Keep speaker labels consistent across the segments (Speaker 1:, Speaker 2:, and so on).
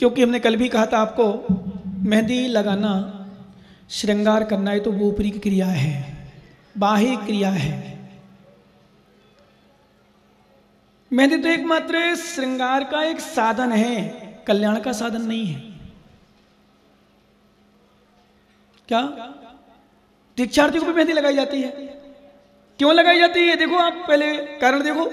Speaker 1: क्योंकि हमने कल भी कहा था आपको, मेहंदी लगाना, श्रृंगार करना है तो वो ऊपरी की क्रिया है, बाह्य क्रिया है। मेहंदी तो एकमात्र श्रृंगार का एक साधन है, कल्याण का साधन नहीं है। क्या दीक्षार्थियों को भी मेहंदी लगाई जाती है? क्यों लगाई जाती है? देखो आप पहले कारण देखो।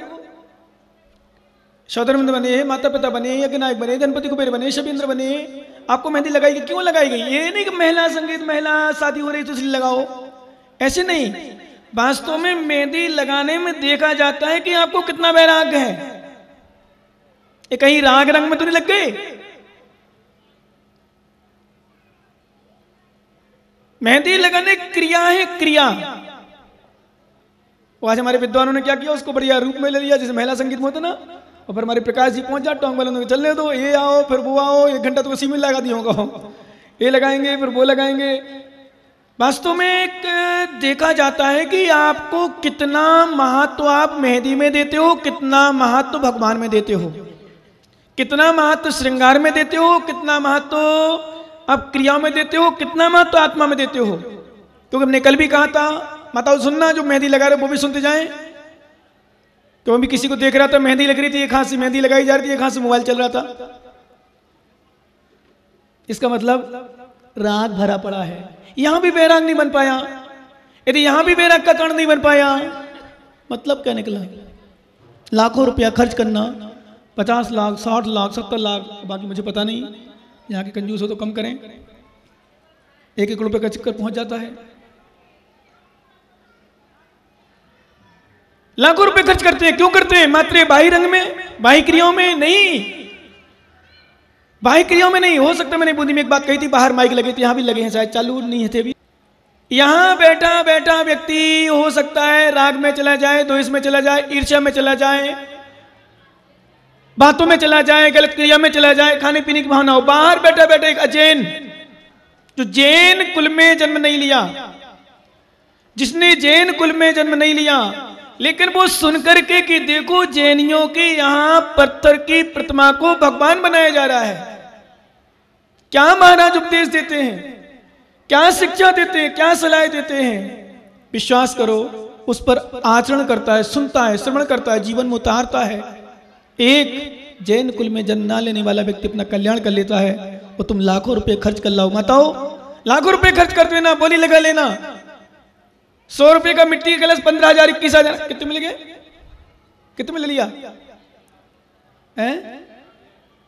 Speaker 1: शौधर्मिंद बने, माता पिता बने, यज्ञनायक बने, गणपति कुबेर बने, शबींद्र बने, आपको मेहंदी लगाई गई। क्यों लगाई गई? ये नहीं कि महिला संगीत, महिला शादी हो रही तो इसलिए लगाओ, ऐसे नहीं। वास्तव में मेहंदी लगाने में देखा जाता है कि आपको कितना वैराग्य है। ये कहीं राग रंग में तो नहीं लग गए? मेहंदी लगाने क्रिया है, क्रिया। वो आज हमारे विद्वानों ने क्या किया, उसको बढ़िया रूप में ले लिया, जैसे महिला संगीत में होता ना। और फिर हमारे प्रकाश जी पहुंच जा, टोंग वालों चलने दो, ये आओ फिर वो आओ, 1 घंटा तो उसी में लगा दिया होगा, ये लगाएंगे फिर वो लगाएंगे। वास्तव में एक देखा जाता है कि आपको कितना महत्व आप मेहंदी में देते हो, कितना महत्व भगवान में देते हो, कितना महत्व श्रृंगार में देते हो, कितना महत्व आप क्रियाओं में देते हो, कितना महत्व आत्मा में देते हो। क्योंकि हमने कल भी कहा था, माताओं सुनना, जो मेहंदी लगा रहे वो भी सुनते जाएं। तो मैं भी किसी को देख रहा था, मेहंदी लग रही थी, एक हाथ से मेहंदी लगाई जा रही थी, एक हाथ से मोबाइल चल रहा था। इसका मतलब राग भरा पड़ा है। यहां भी वैराग नहीं बन पाया। यदि यहां भी वैराग का कारण नहीं बन पाया, मतलब क्या निकला? लाखों रुपया खर्च करना, 50 लाख, 60 लाख, 70 लाख, बाकी मुझे पता नहीं, यहाँ के कंजूस हो तो कम करें, 1-1 रुपये का चक्कर पहुंच जाता है। लाखों रुपए खर्च करते हैं। क्यों करते हैं? मात्र बाह्य रंग में, बाह्य क्रियाओं में नहीं, बाह्य क्रियाओं में नहीं। हो सकता मैंने बूंदी में एक बात कही थी, बाहर माइक लगे थे, यहां भी लगे हैं, शायद चालू नहीं थे अभी। यहां बैठा बैठा व्यक्ति हो सकता है राग में चला जाए, द्वेष में चला जाए, ईर्ष्या में चला जाए, बातों में चला जाए, गलत क्रिया में चला जाए, खाने पीने की भावना हो। बाहर बैठा बैठा एक अजैन, जो जैन कुल में जन्म नहीं लिया, जिसने जैन कुल में जन्म नहीं लिया, लेकिन वो सुनकर के कि देखो जैनियों के यहां पत्थर की प्रतिमा को भगवान बनाया जा रहा है, क्या महाराज उपदेश देते हैं, क्या शिक्षा देते हैं, क्या सलाह देते हैं, विश्वास करो उस पर आचरण करता है, सुनता है, श्रवण करता है, जीवन में उतारता है। एक जैन कुल में जन्म ना लेने वाला व्यक्ति अपना कल्याण कर लेता है, और तुम लाखों रुपए खर्च कर लाओ। माताओ लाखों रुपए खर्च कर देना, बोली लगा लेना। 100 रुपए का मिट्टी का कलश 15,000, 21,000, कितने में ले गए? कितने में ले लिया?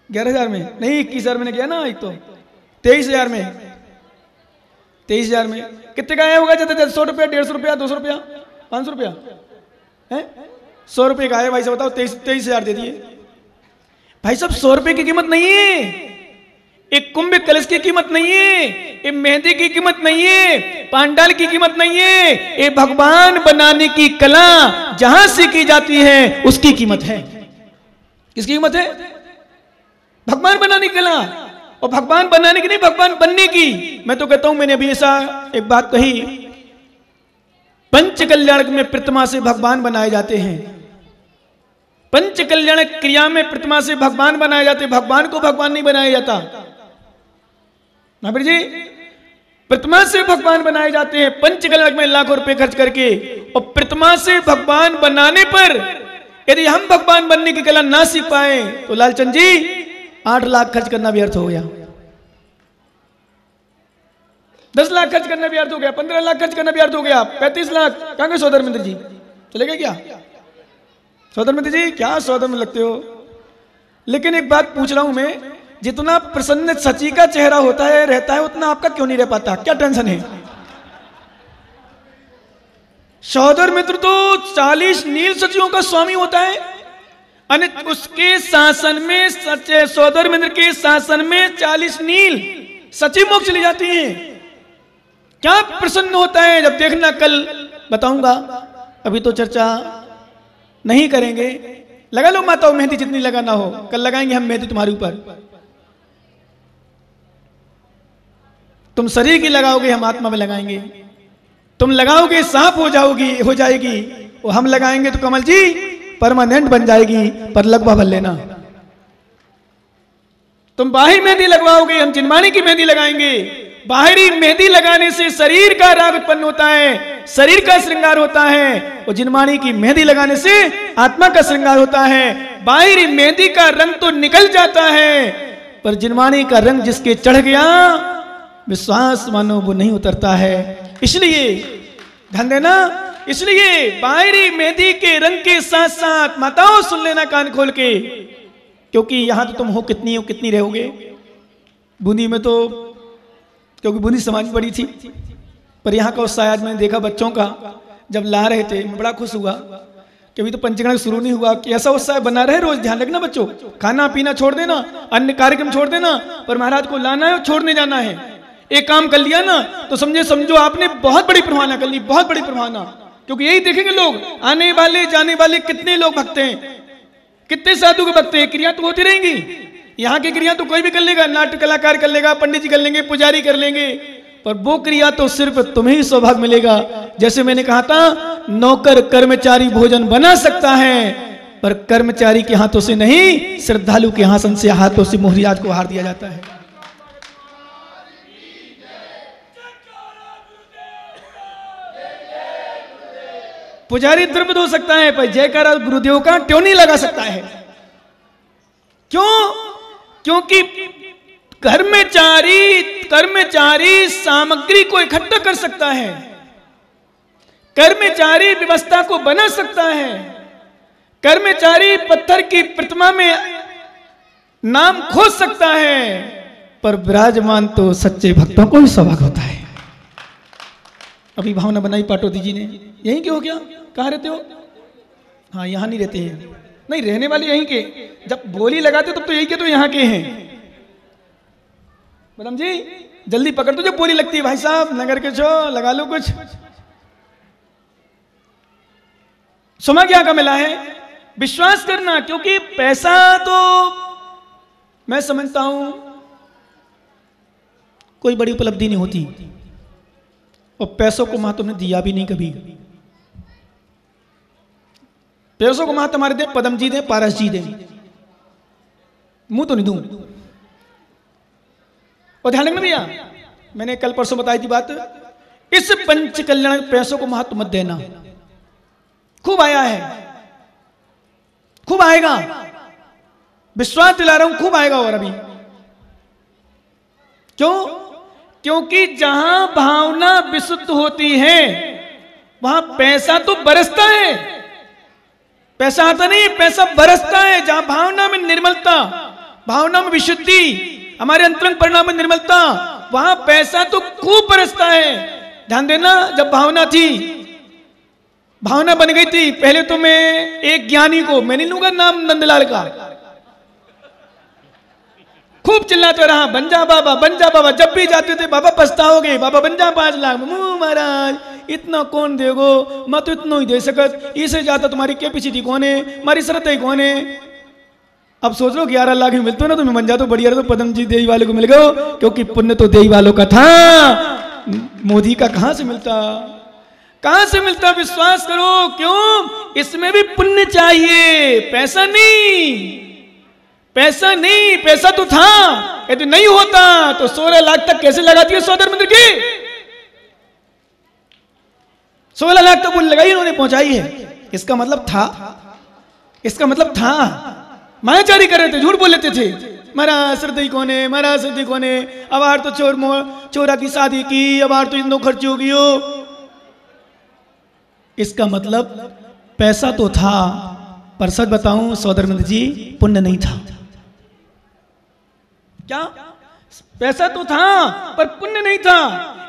Speaker 1: 11,000 में नहीं, 21,000 में किया ना। एक तो 23,000 में, 23,000 में कितने का आया होगा? ज्यादा 100 रुपया, 150 रुपया, 200 रुपया, 500 रुपया है। 100 रुपये का आया भाई साहब, बताओ 23,000 दे दिए भाई साहब। 100 रुपए की कीमत नहीं है, एक कुंभ कलश की कीमत नहीं है, एक मेहंदी की कीमत नहीं है, पांडाल की कीमत नहीं है। ये भगवान बनाने की कला जहां सीखी जाती है उसकी कीमत है। किसकी कीमत है? भगवान बनाने की कला। और भगवान बनाने की नहीं, भगवान बनने की। मैं तो कहता हूं, मैंने अभी ऐसा एक बात कही, पंच कल्याण में प्रतिमा से भगवान बनाए जाते हैं। पंच कल्याण क्रिया में प्रतिमा से भगवान बनाए जाते, भगवान को भगवान नहीं बनाया जाता। महावीर जी, प्रतिमा से भगवान बनाए जाते हैं पंच कल्याण में लाखों रुपए खर्च करके। और प्रतिमा से भगवान बनाने पर यदि हम भगवान बनने की कला ना सीख पाए तो लालचंद जी 8 लाख खर्च करना व्यर्थ हो गया, 10 लाख खर्च करना व्यर्थ हो गया, 15 लाख खर्च करना व्यर्थ हो गया, 35 लाख। कहां गए सौधर्मेंद्र जी? चले गए क्या सौधर्मेंद्र जी? क्या सौधर्म लगते हो? लेकिन एक बात पूछ रहा हूं मैं, जितना प्रसन्न सची का चेहरा होता है रहता है, उतना आपका क्यों नहीं रह पाता? क्या टेंशन है? सौधर मित्र तो 40 नील सचियों का स्वामी होता है, और उसके शासन में सचे सौधर मित्र के शासन में 40 नील सची मोक्ष ले जाती हैं। क्या प्रसन्न होता है जब देखना, कल बताऊंगा, अभी तो चर्चा नहीं करेंगे। लगा लो माताओं मेहंदी, जितनी लगाना हो, कल लगाएंगे हम मेहंदी तुम्हारे ऊपर। तुम शरीर की लगाओगे, हम आत्मा में लगाएंगे। तुम लगाओगे साफ हो जाएगी, और हम लगाएंगे तो कमल जी परमानेंट बन जाएगी। पर लगवा भर लेना। तुम बाहरी मेहंदी लगवाओगे, हम जिनवाणी की मेहंदी लगाएंगे। बाहरी मेहंदी लगाने से शरीर का राग उत्पन्न होता है, शरीर का श्रृंगार होता है, और जिनवाणी की मेहंदी लगाने से आत्मा का श्रृंगार होता है। बाहरी मेहंदी का रंग तो निकल जाता है, पर जिनवाणी का रंग जिसके चढ़ गया, विश्वास मानो वो नहीं उतरता है। इसलिए ध्यान देना, इसलिए बाहरी मेहंदी के रंग के साथ साथ माताओं सुन लेना कान खोल के, क्योंकि यहां तो तुम हो कितनी रहोगे। बूंदी में तो, क्योंकि बूंदी समाज बड़ी थी, पर यहाँ का उत्साह आज मैंने देखा बच्चों का, जब ला रहे थे मैं बड़ा खुश हुआ कि अभी तो पंचगण शुरू नहीं हुआ, कि ऐसा उत्साह बना रहे। रोज ध्यान रखना बच्चों, खाना पीना छोड़ देना, अन्य कार्यक्रम छोड़ देना, पर महाराज को लाना है और छोड़ने जाना है। एक काम कर लिया ना तो समझो आपने बहुत बड़ी प्रवाहना कर ली, बहुत बड़ी प्रवाहना। क्योंकि यही देखेंगे लोग, आने वाले जाने वाले कितने लोग भक्ते हैं, कितने साधु के भक्ते हैं। क्रिया तो होती रहेंगी, यहाँ की क्रिया तो कोई भी कर लेगा, नाट्य कलाकार कर लेगा, पंडित जी कर लेंगे, पुजारी कर लेंगे, पर वो क्रिया तो सिर्फ तुम्हें ही सौभाग्य मिलेगा। जैसे मैंने कहा था, नौकर कर्मचारी भोजन बना सकता है, पर कर्मचारी के हाथों से नहीं, श्रद्धालु के हासन से हाथों से मोहरियाज को हार दिया जाता है। पुजारी द्रव्य हो सकता है, पर जयकारा गुरुदेव का क्यों नहीं लगा सकता है? क्यों? क्योंकि कर्मचारी सामग्री को इकट्ठा कर सकता है, कर्मचारी व्यवस्था को बना सकता है, कर्मचारी पत्थर की प्रतिमा में नाम खोज सकता है, पर विराजमान तो सच्चे भक्तों को ही सौभाग्य होता है। अभी भावना बनाई पाटोदी जी ने, यहीं के हो क्या? कहाँ रहते हो? हाँ, यहाँ नहीं रहते हैं, नहीं रहने वाले यहीं के। जब बोली लगाते तब तो यही के तो यहाँ के हैं। मैडम जी जल्दी पकड़ दो, जब बोली लगती है भाई साहब नगर के छो, लगा लो कुछ। सुमा क्या का मिला है? विश्वास करना, क्योंकि पैसा तो मैं समझता हूं कोई बड़ी उपलब्धि नहीं होती, और पैसों को महत्व तुमने दिया भी नहीं कभी। पैसों को महत्व हमारे दे पदम जी दे, पारस जी दे, मुंह तो नहीं दूं। और ध्यान रखना भैया, मैंने कल परसों बताई थी बात, इस पंच कल्याण पैसों को महत्व मत देना। खूब आया है, खूब आएगा, विश्वास दिला रहा हूं, खूब आएगा। और अभी क्यों? क्योंकि जहां भावना विशुद्ध होती है वहां पैसा तो बरसता है, पैसा आता नहीं, पैसा बरसता है। जहां भावना में निर्मलता, भावना में विशुद्धि, हमारे अंतरंग परिणाम में निर्मलता, वहां पैसा तो खूब बरसता है। ध्यान देना, जब भावना थी, भावना बन गई थी, पहले तो मैं एक ज्ञानी को, मैं नहीं लूंगा नाम नंदलाल का, खूब चिल्लाता रहा, बन जा बाबा, बन जा बाबा। जब भी जाते थे, बाबा पछताओगे, बाबा बन जा 5 लाख। महाराज इतना कौन देगो, मैं तो इतना ही दे सकत, इसे जाता तुम्हारी कैपेसिटी कौन है, हमारी श्रद्धा कौन है। अब सोच लो 11 लाख में मिलते हो ना, तुम्हें बन जा तो बढ़िया, तो पदम जी देवी वाले को मिल गए, क्योंकि पुण्य तो देवी वालों का था, मोदी का कहां से मिलता, कहां से मिलता? विश्वास करो, क्यों? इसमें भी पुण्य चाहिए, पैसा नहीं, पैसा नहीं। पैसा तो था, यदि नहीं होता तो 16 लाख तक कैसे लगाती है सौदर मंदिर की? 16 लाख तक वो लगाई, उन्होंने पहुंचाई है। इसका मतलब था, इसका मतलब था मायाचारी कर रहे थे, झूठ बोल लेते थे। महाराज श्रद्धि कौन है, महाराज श्रद्धि कौन है, अब आर तो चोरा की शादी की, अब आर तो इतना खर्च हो गई हो। इसका मतलब पैसा तो था, पर सच बताऊं सौदर मंदिर जी, पुण्य नहीं था। क्या? पैसा तो था पर पुण्य नहीं था।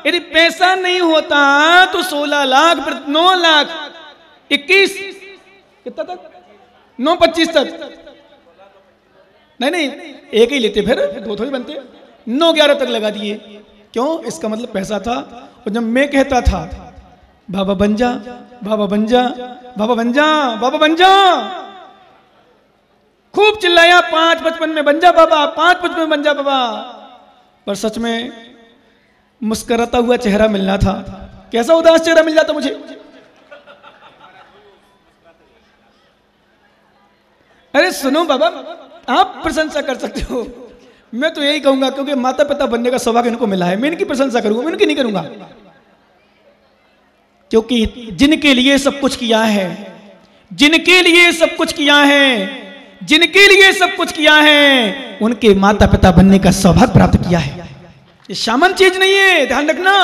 Speaker 1: यदि पैसा नहीं होता तो 16 लाख, 9 लाख 21, कितना तक, 9-25 तक, नहीं एक ही लेते, फिर 2 थोड़ी बनते, 9-11 तक लगा दिए। क्यों? इसका मतलब पैसा था। और जब मैं कहता था बाबा बन जा, बाबा बन जा, बाबा बन जा, बाबा बन जा, खूब चिल्लाया 5-55 में बन जा बाबा, 5-55 में बन जा बाबा, पर सच में मुस्कुराता हुआ चेहरा मिलना था। कैसा उदास चेहरा मिल जाता मुझे। अरे सुनो बाबा, आप प्रशंसा कर सकते हो, मैं तो यही कहूंगा, क्योंकि माता पिता बनने का सौभाग्य इनको मिला है, मैं इनकी प्रशंसा करूंगा, मैं इनकी नहीं करूंगा। क्योंकि जिनके लिए सब कुछ किया है, जिनके लिए सब कुछ किया है, जिनके लिए सब कुछ किया है, उनके माता पिता बनने का सौभाग्य प्राप्त किया है। ये सामान्य चीज नहीं है, ध्यान रखना।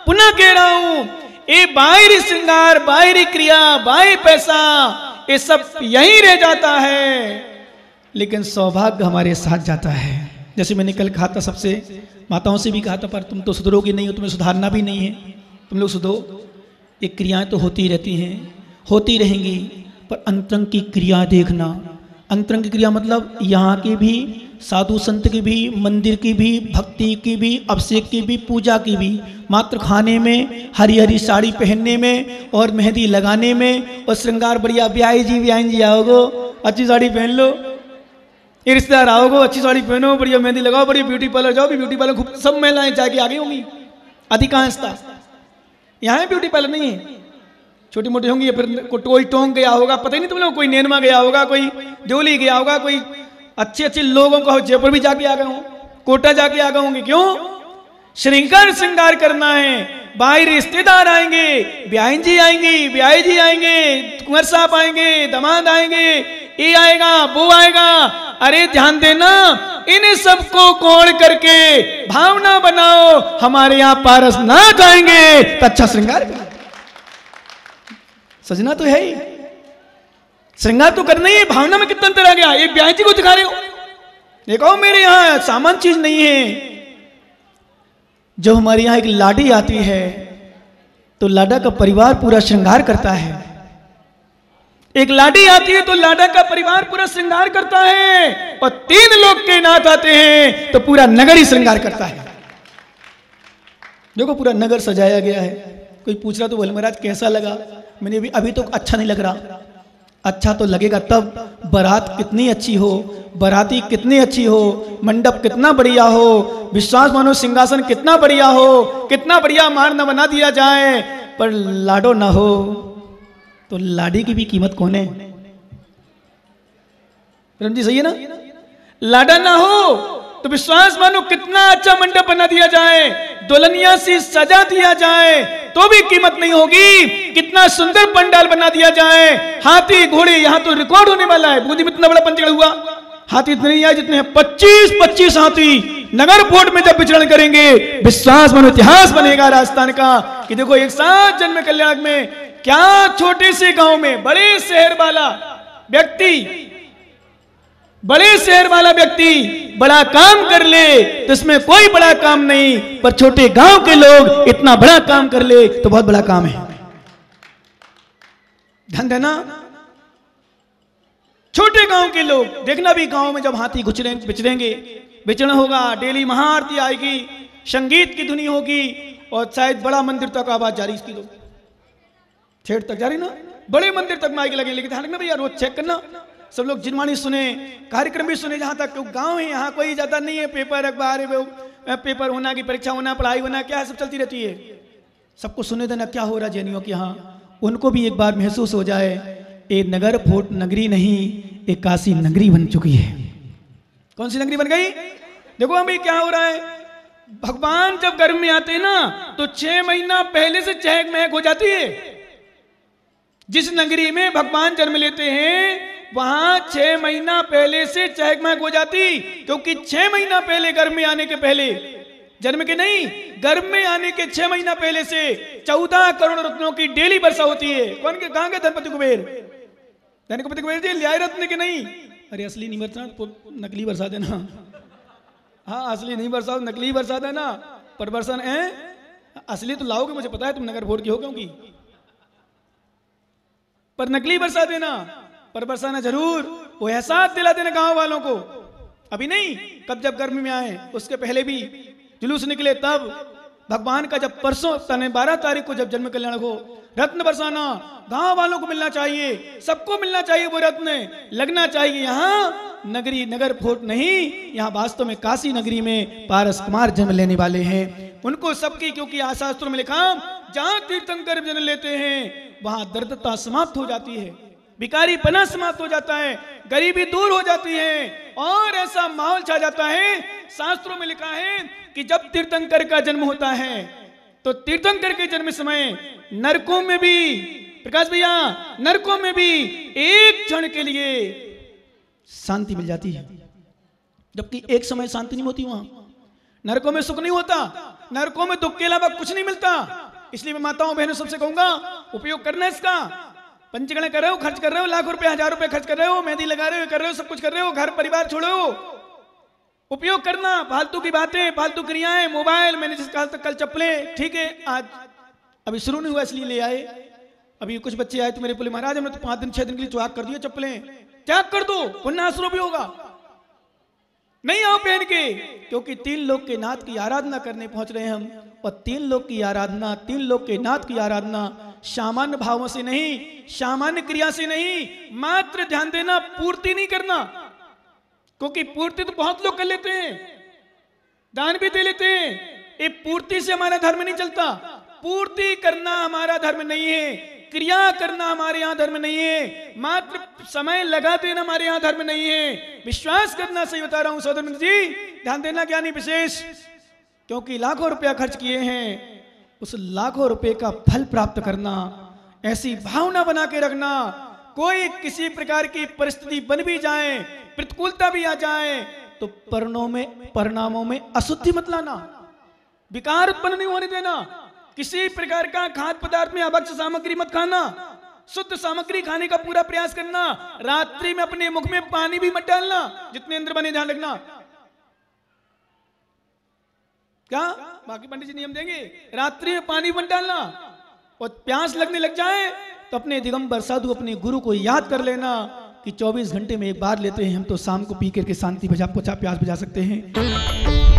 Speaker 1: पुनः कह रहा हूं, ये बाहरी श्रृंगार, बाहरी क्रिया, बाहरी पैसा, ये सब यहीं रह जाता है, लेकिन सौभाग्य हमारे साथ जाता है। जैसे मैंने कल कहा था, सबसे माताओं से भी कहा था, पर तुम तो सुधरोगी नहीं हो, तुम्हें सुधारना भी नहीं है, तुम लोग सुधरो। ये क्रियाएं तो होती रहती हैं, होती रहेंगी, पर अंतरंग की क्रिया देखना। अंतरंग की क्रिया मतलब यहाँ की भी, साधु संत की भी, मंदिर की भी, भक्ति की भी, अभिषेक की भी, पूजा की भी, मात्र खाने में, हरी हरी साड़ी पहनने में और मेहंदी लगाने में और श्रृंगार बढ़िया। ब्याई जी आओगो, अच्छी साड़ी पहन लो, ये रिश्तेदार आओगो, अच्छी साड़ी पहनो, बढ़िया मेहंदी लगाओ, बढ़िया ब्यूटी पार्लर जाओ, भी ब्यूटी पार्लर खूब सब महिलाएं जाके आगे होंगी, अधिकांशता। यहाँ ब्यूटी पार्लर नहीं है, छोटी मोटी होंगी, फिर कोई टोंक गया होगा, पता ही नहीं तुम लोग, कोई नैनमा गया होगा, कोई देवली गया होगा, कोई अच्छे अच्छे लोगों को जयपुर भी जाके आ गए हों, कोटा जाके आ गए होंगे। क्यों? श्रृंगार करना है। बाहर रिश्तेदार आएंगे, ब्याही जी आएंगी, ब्याही जी आएंगे, कुंवर साहब आएंगे, दामाद आएंगे, ये आएगा, वो आएगा। अरे ध्यान देना, इन सबको कोण करके भावना बनाओ, हमारे यहाँ पारसनाथ आएंगे तो अच्छा श्रृंगार करो। सजना तो है ही, श्रृंगार तो करना ही है। भावना में कितना अंतर आ गया। एक ब्याही जी को दिखा रहे हो, देखो मेरे यहाँ सामान्य चीज नहीं है। जब हमारे यहाँ एक लाडी आती है तो लाडा का परिवार पूरा श्रृंगार करता है। एक लाडी आती है तो लाडा का परिवार पूरा श्रृंगार करता है, और 3 लोग के नाथ आते हैं तो पूरा नगर ही श्रृंगार करता है। देखो पूरा नगर सजाया गया है। कोई पूछ रहा तो बोले महाराज कैसा लगा? मैंने भी अभी तो अच्छा नहीं लग रहा। अच्छा तो लगेगा तब, बारात कितनी अच्छी हो, बाराती कितनी अच्छी हो, मंडप कितना बढ़िया हो, विश्वास मानो सिंहासन कितना बढ़िया हो, कितना बढ़िया मान न बना दिया जाए, पर लाडो ना हो तो लाडी की भी कीमत कौन है? जी सही है ना? लाडा ना हो तो विश्वास मानो कितना अच्छा मंडप बना दिया जाए, दुल्हनिया से सजा दिया जाए तो भी कीमत नहीं होगी। कितना सुंदर पंडाल बना दिया जाए, हाथी घोड़े, यहाँ तो रिकॉर्ड होने वाला है। बूंदी में इतना बड़ा पंचगढ़ हुआ, हाथी इतने नहीं आए जितने 25 हाथी नगर फोर्ट में जब विचरण करेंगे, विश्वास मानो इतिहास बनेगा राजस्थान का कि देखो एक साथ जन्म कल्याण में क्या छोटे से गांव में बड़े शहर वाला व्यक्ति, बड़े शहर वाला व्यक्ति बड़ा काम कर ले तो इसमें कोई बड़ा काम नहीं, पर छोटे गांव के लोग इतना बड़ा काम कर ले तो बहुत बड़ा काम है। ध्यान देना, छोटे गांव के लोग देखना भी, गांव में जब हाथी विचरेंगे, विचरण होगा, डेली महाआरती आएगी, संगीत की धुनी होगी, और शायद बड़ा मंदिर तक आवाज जारी इसकी, तो छेड़ तक जारी ना, बड़े मंदिर तक माइक लगे। लेकिन ध्यान रखना भैया, रोज चेक करना, सब लोग जिनवाणी सुने, कार्यक्रम भी सुने। जहां तक गांव है यहाँ कोई ज्यादा नहीं है, पेपर अखबार, पेपर होना की परीक्षा होना, पढ़ाई होना, क्या सब चलती रहती है। सबको सुने देना क्या हो रहा है जैनियों के यहाँ, उनको भी एक बार महसूस हो जाए ये नगर फोर्ट नगरी नहीं, एक काशी नगरी बन चुकी है। कौन सी नगरी बन गई? देखो अभी क्या हो रहा है, भगवान जब गर्भ में आते हैं ना तो 6 महीना पहले से चहक महक हो जाती है। जिस नगरी में भगवान जन्म लेते हैं वहां 6 महीना पहले से चहक महक हो जाती, क्योंकि 6 महीना पहले गर्भ में आने के पहले, जन्म के नहीं, गर्भ में आने के 6 महीना पहले से 14 करोड़ रत्नों की डेली वर्षा होती है। कौन के कहां के धनपति कुबेर? धनपति कुबेर जी लियाए रत्न के नहीं, अरे असली नहीं बरसा तो नकली बरसा देना। हाँ असली नहीं बरसाओ, नकली बरसा देना, पर बरसन है असली तो लाओगे, मुझे पता है तुम नगर फोर्ट की हो, क्योंकि पर नकली बरसा देना, पर बरसाना जरूर, वो एहसास दिला देना गांव वालों को। अभी नहीं, कब जब गर्मी में आए उसके पहले भी जुलूस निकले, तब भगवान का जब परसों 12 तारीख को जब जन्म कल्याण हो, रत्न बरसाना गांव वालों को मिलना चाहिए, सबको मिलना चाहिए, वो रत्न लगना चाहिए। यहाँ नगरी नगर फोर्ट नहीं, यहाँ वास्तव में काशी नगरी में पारस कुमार जन्म लेने वाले हैं। उनको सबकी, क्योंकि शास्त्रों में लिखा जहां तीर्थंकर जन्म लेते हैं वहां दरिद्रता समाप्त हो जाती है, भिखारी पना समाप्त हो जाता है, गरीबी दूर हो जाती है, और ऐसा माहौल छा जाता है शास्त्रों में लिखा है कि जब तीर्थंकर का जन्म होता है तो तीर्थंकर के जन्म समय नरकों में भी, प्रकाश भैया, नरकों में भी एक क्षण के लिए शांति मिल जाती है, जबकि एक समय शांति नहीं होती। वहां नरकों में सुख नहीं होता, नरकों में दुख के अलावा कुछ नहीं मिलता। इसलिए मैं माताओं बहनों सबसे कहूंगा, उपयोग करना इसका। पंचगण कर रहे हो, खर्च कर रहे हो, लाख रुपए 1000 रुपए खर्च कर रहे हो, मेहंदी लगा रहे हो, कर रहे हो, सब कुछ कर रहे हो, घर परिवार छोड़ो, उपयोग करना। फालतू की बातें, फालतू क्रियाएं, मोबाइल, मैंने जिस कहा कल चप्पलें, ठीक है, आज अभी शुरू नहीं हुआ इसलिए ले आए। अभी कुछ बच्चे आए तो मेरे बोले महाराज हमने तो 5 दिन 6 दिन के लिए त्याग कर दिया चप्पलें। त्याग कर दो, पुण्याश्रो भी होगा। नहीं आओ पहन के, क्योंकि 3 लोग के नाथ की आराधना करने पहुंच रहे हैं हम। और 3 लोग की आराधना, 3 लोग के नाथ की आराधना सामान्य भावों से नहीं, सामान्य क्रिया से नहीं, मात्र ध्यान देना, पूर्ति नहीं करना। क्योंकि पूर्ति तो बहुत लोग कर लेते हैं, दान भी दे लेते हैं, ये पूर्ति से हमारा धर्म नहीं चलता। पूर्ति करना हमारा धर्म नहीं है, क्रिया करना हमारे यहाँ धर्म नहीं है, मात्र समय लगा देना हमारे यहाँ धर्म नहीं है। विश्वास करना, सही बता रहा हूं सौदर मित्र जी, ध्यान देना ज्ञानी विशेष, क्योंकि लाखों रुपया खर्च किए हैं, उस लाखों रुपए का फल प्राप्त करना, ऐसी भावना बना के रखना। कोई किसी प्रकार की परिस्थिति बन भी जाए, प्रतिकूलता भी आ जाए, तो परिणामों में अशुद्धि मत लाना, विकार उत्पन्न नहीं होने देना। किसी प्रकार का खाद्य पदार्थ में अभक्ष सामग्री मत खाना, शुद्ध सामग्री खाने का पूरा प्रयास करना। रात्रि में अपने मुख में पानी भी मत डालना, जितने इंद्र बने ध्यान रखना। क्या बाकी पंडित जी नियम देंगे, रात्रि में पानी मत डालना। और प्यास लगने लग जाए तो अपने दिगंबर साधु, अपने गुरु को याद कर लेना कि 24 घंटे में एक बार लेते हैं हम, तो शाम को पी करके शांति प्यास बुझा सकते हैं।